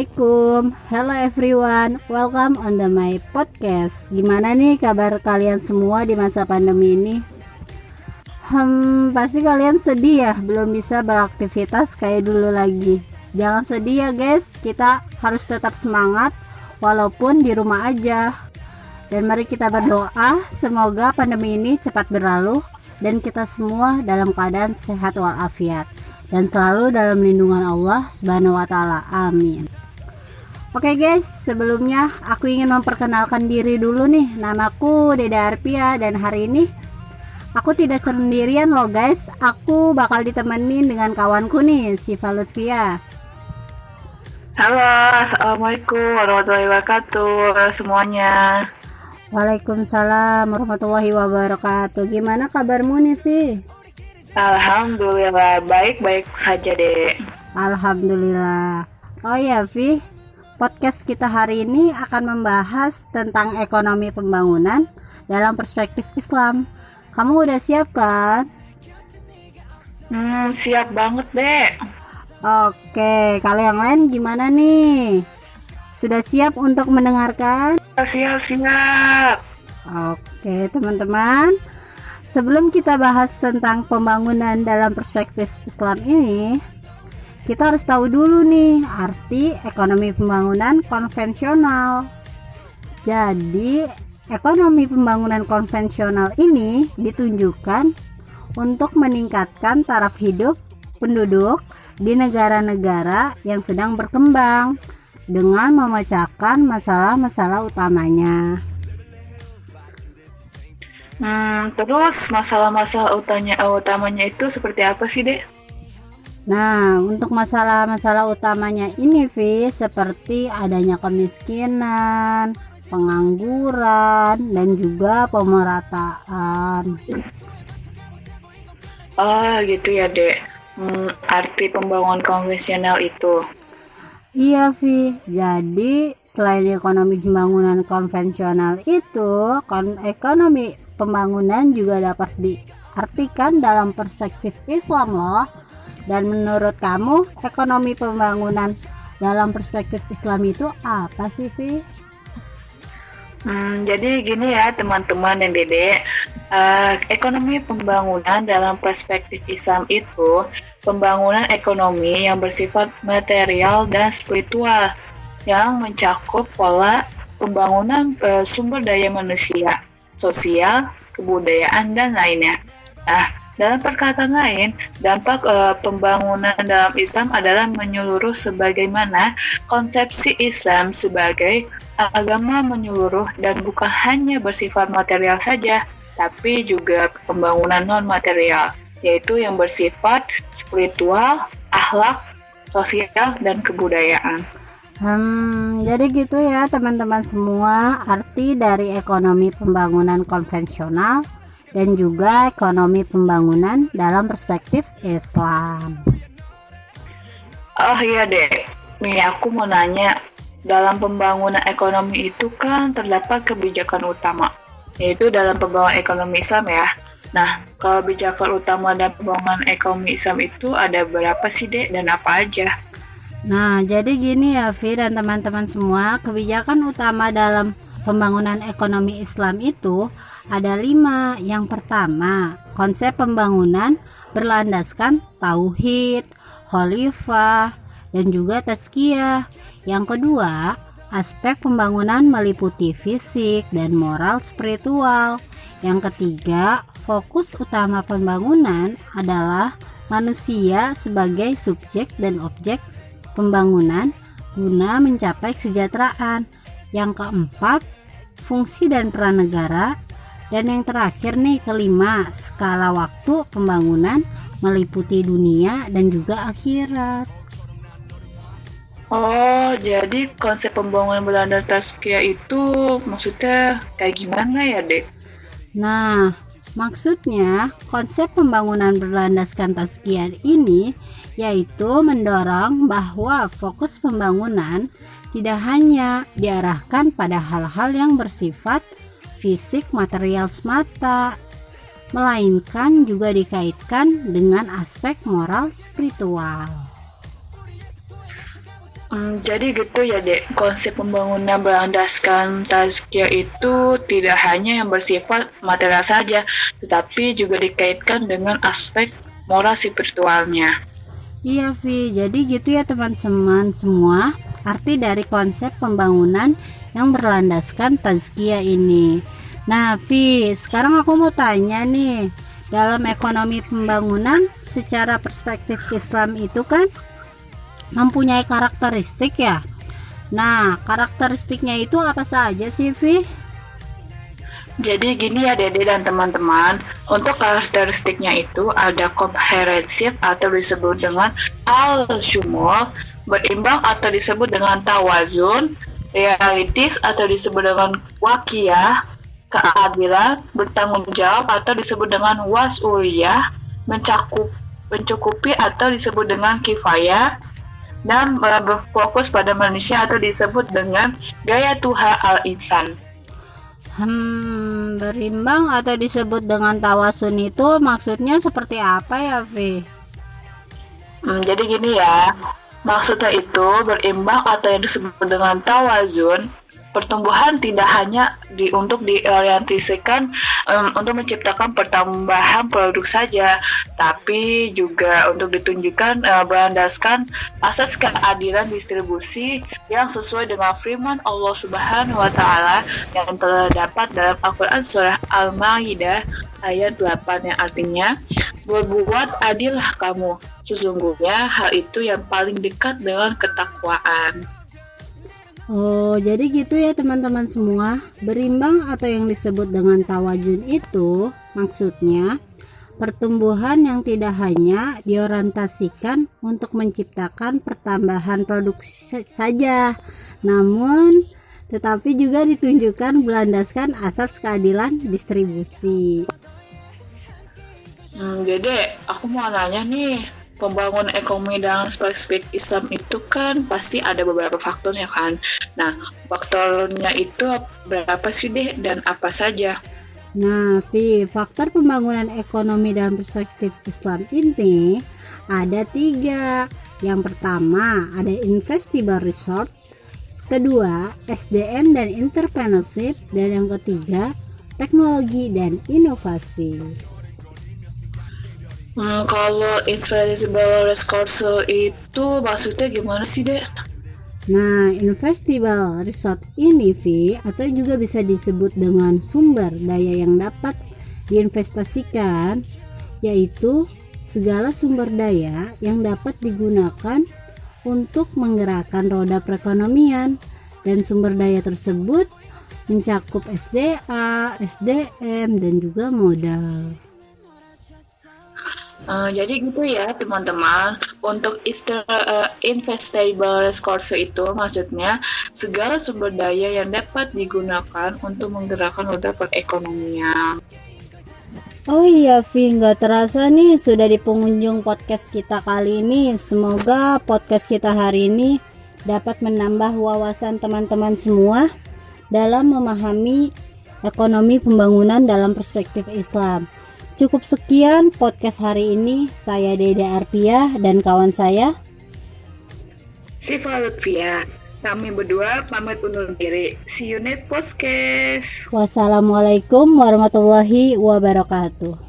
Assalamualaikum, hello everyone, welcome on my podcast. Gimana nih kabar kalian semua di masa pandemi ini? Pasti kalian sedih ya, belum bisa beraktivitas kayak dulu lagi. Jangan sedih ya guys, kita harus tetap semangat walaupun di rumah aja. Dan mari kita berdoa, semoga pandemi ini cepat berlalu dan kita semua dalam keadaan sehat walafiat dan selalu dalam lindungan Allah Subhanahu wa taala. Amin. Oke guys, sebelumnya aku ingin memperkenalkan diri dulu nih. Namaku Deda Arpia dan hari ini aku tidak sendirian loh guys. Aku bakal ditemenin dengan kawanku nih, Siva Lutfia. Halo, Assalamualaikum warahmatullahi wabarakatuh semuanya. Waalaikumsalam warahmatullahi wabarakatuh. Gimana kabarmu nih, Vi? Alhamdulillah, baik-baik saja deh. Alhamdulillah. Oh ya, Vi, podcast kita hari ini akan membahas tentang ekonomi pembangunan dalam perspektif Islam. Kamu udah siap kan? Siap banget deh. Oke, kalau yang lain gimana nih? Sudah siap untuk mendengarkan? Siap. Oke, teman-teman. Sebelum kita bahas tentang pembangunan dalam perspektif Islam ini, kita harus tahu dulu nih arti ekonomi pembangunan konvensional. Jadi, ekonomi pembangunan konvensional ini ditunjukkan untuk meningkatkan taraf hidup penduduk di negara-negara yang sedang berkembang dengan memecahkan masalah-masalah utamanya. Terus masalah-masalah utamanya itu seperti apa sih, Dek? Nah, untuk masalah-masalah utamanya ini, Vi, seperti adanya kemiskinan, pengangguran, dan juga pemerataan. Gitu ya, Dek. Arti pembangunan konvensional itu. Iya, Vi. Jadi, selain ekonomi pembangunan konvensional itu, ekonomi pembangunan juga dapat diartikan dalam perspektif Islam loh. Dan menurut kamu, ekonomi pembangunan dalam perspektif Islam itu apa sih, Vi? Jadi gini ya teman-teman dan Dede, ekonomi pembangunan dalam perspektif Islam itu pembangunan ekonomi yang bersifat material dan spiritual yang mencakup pola pembangunan sumber daya manusia, sosial, kebudayaan, dan lainnya. Nah, dalam perkataan lain, dampak pembangunan dalam Islam adalah menyeluruh sebagaimana konsepsi Islam sebagai agama menyeluruh dan bukan hanya bersifat material saja, tapi juga pembangunan non-material, yaitu yang bersifat spiritual, akhlak, sosial, dan kebudayaan. Jadi gitu ya teman-teman semua, arti dari ekonomi pembangunan konvensional dan juga ekonomi pembangunan dalam perspektif Islam. Oh iya deh, nih aku mau nanya, dalam pembangunan ekonomi itu kan terdapat kebijakan utama, yaitu dalam pembangunan ekonomi Islam ya. Nah, kebijakan utama dan pembangunan ekonomi Islam itu ada berapa sih Dek dan apa aja? Nah, jadi gini ya Vi dan teman-teman semua, kebijakan utama dalam pembangunan ekonomi Islam itu ada 5. Yang pertama, konsep pembangunan berlandaskan tauhid, khalifah, dan juga tazkiyah. Yang kedua, aspek pembangunan meliputi fisik dan moral spiritual. Yang ketiga, fokus utama pembangunan adalah manusia sebagai subjek dan objek pembangunan guna mencapai kesejahteraan. Yang keempat, fungsi dan peran negara. Dan yang terakhir nih, kelima, skala waktu pembangunan meliputi dunia dan juga akhirat. Oh, jadi konsep pembangunan berlandaskan tazkiyah itu maksudnya kayak gimana ya, Dek? Nah, maksudnya konsep pembangunan berlandaskan tazkiyah ini yaitu mendorong bahwa fokus pembangunan tidak hanya diarahkan pada hal-hal yang bersifat fisik material semata, melainkan juga dikaitkan dengan aspek moral spiritual. Jadi gitu ya, Dek. Konsep pembangunan berlandaskan tazkiyah itu tidak hanya yang bersifat material saja, tetapi juga dikaitkan dengan aspek moral spiritualnya. Iya Vi, jadi gitu ya teman-teman semua, arti dari konsep pembangunan yang berlandaskan tazkiyah ini. Nah Vi, sekarang aku mau tanya nih, dalam ekonomi pembangunan secara perspektif Islam itu kan mempunyai karakteristik ya. Nah, karakteristiknya itu apa saja sih Vi? Jadi gini ya Dede dan teman-teman, untuk karakteristiknya itu ada komprehensif atau disebut dengan al-syumul, berimbang atau disebut dengan tawazun, realistis atau disebut dengan wakiyah, keadilan, bertanggung jawab atau disebut dengan wasuliyah, mencukupi atau disebut dengan kifayah, dan berfokus pada manusia atau disebut dengan gaya tuha al-insan. Berimbang atau disebut dengan tawasun itu maksudnya seperti apa ya, Vi? Jadi gini ya, maksudnya itu berimbang atau yang disebut dengan tawazun, pertumbuhan tidak hanya untuk diorientasikan untuk menciptakan pertambahan produk saja, tapi juga untuk ditunjukkan berlandaskan asas keadilan distribusi yang sesuai dengan firman Allah Subhanahu wa Ta'ala yang terdapat dalam Al-Quran Surah Al-Ma'idah ayat 8 yang artinya, berbuat adillah kamu, sesungguhnya hal itu yang paling dekat dengan ketakwaan. Oh, jadi gitu ya teman-teman semua. Berimbang atau yang disebut dengan tawazun itu maksudnya pertumbuhan yang tidak hanya diorientasikan untuk menciptakan pertambahan produksi saja, namun tetapi juga ditunjukkan berlandaskan asas keadilan distribusi. Jadi aku mau nanya nih, pembangunan ekonomi dalam perspektif Islam itu kan pasti ada beberapa faktornya kan. Nah, faktornya itu berapa sih deh dan apa saja? Nah, Vi, faktor pembangunan ekonomi dalam perspektif Islam ini ada 3. Yang pertama ada investable resource, kedua SDM dan entrepreneurship, dan yang ketiga teknologi dan inovasi. Kalau investable resource itu maksudnya gimana sih, Dek? Nah, investable resource ini, Vi, atau juga bisa disebut dengan sumber daya yang dapat diinvestasikan, yaitu segala sumber daya yang dapat digunakan untuk menggerakkan roda perekonomian, dan sumber daya tersebut mencakup SDA, SDM, dan juga modal. Jadi gitu ya teman-teman, untuk investable resource itu maksudnya segala sumber daya yang dapat digunakan untuk menggerakkan roda perekonomian. Oh iya Vi, nggak terasa nih sudah di penghujung podcast kita kali ini. Semoga podcast kita hari ini dapat menambah wawasan teman-teman semua dalam memahami ekonomi pembangunan dalam perspektif Islam. Cukup sekian podcast hari ini. Saya Dede Arpia dan kawan saya Siva Lutfia. Kami berdua pamit undur diri. See you next podcast. Wassalamualaikum warahmatullahi wabarakatuh.